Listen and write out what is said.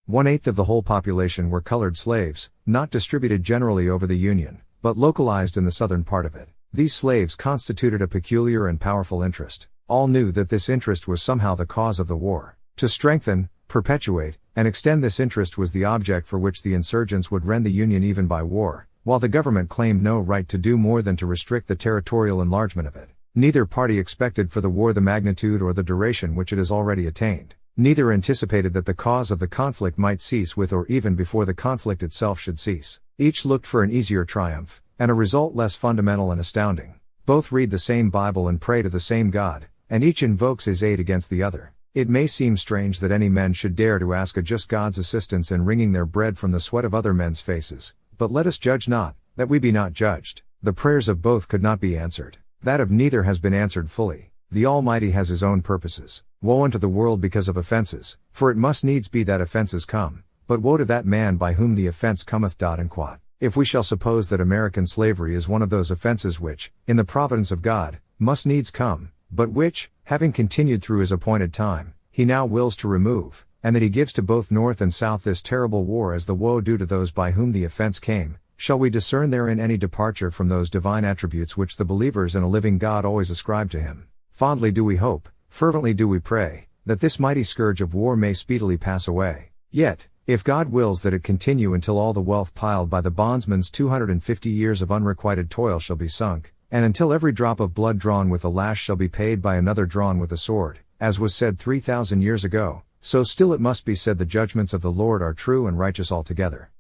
1/8 of the whole population were colored slaves, not distributed generally over the Union, but localized in the southern part of it. These slaves constituted a peculiar and powerful interest. All knew that this interest was somehow the cause of the war. To strengthen, perpetuate, and extend this interest was the object for which the insurgents would rend the Union even by war, while the government claimed no right to do more than to restrict the territorial enlargement of it. Neither party expected for the war the magnitude or the duration which it has already attained. Neither anticipated that the cause of the conflict might cease with or even before the conflict itself should cease. Each looked for an easier triumph, and a result less fundamental and astounding. Both read the same Bible and pray to the same God, and each invokes his aid against the other. It may seem strange that any men should dare to ask a just God's assistance in wringing their bread from the sweat of other men's faces, but let us judge not, that we be not judged. The prayers of both could not be answered. That of neither has been answered fully. The Almighty has his own purposes. Woe unto the world because of offenses, for it must needs be that offenses come, but woe to that man by whom the offense cometh. And quod. If we shall suppose that American slavery is one of those offenses which, in the providence of God, must needs come, but which, having continued through his appointed time, he now wills to remove, and that he gives to both North and South this terrible war as the woe due to those by whom the offense came, shall we discern therein any departure from those divine attributes which the believers in a living God always ascribe to him? Fondly do we hope, fervently do we pray, that this mighty scourge of war may speedily pass away. Yet, if God wills that it continue until all the wealth piled by the bondsman's 250 years of unrequited toil shall be sunk, and until every drop of blood drawn with a lash shall be paid by another drawn with a sword, as was said 3,000 years ago, so still it must be said the judgments of the Lord are true and righteous altogether.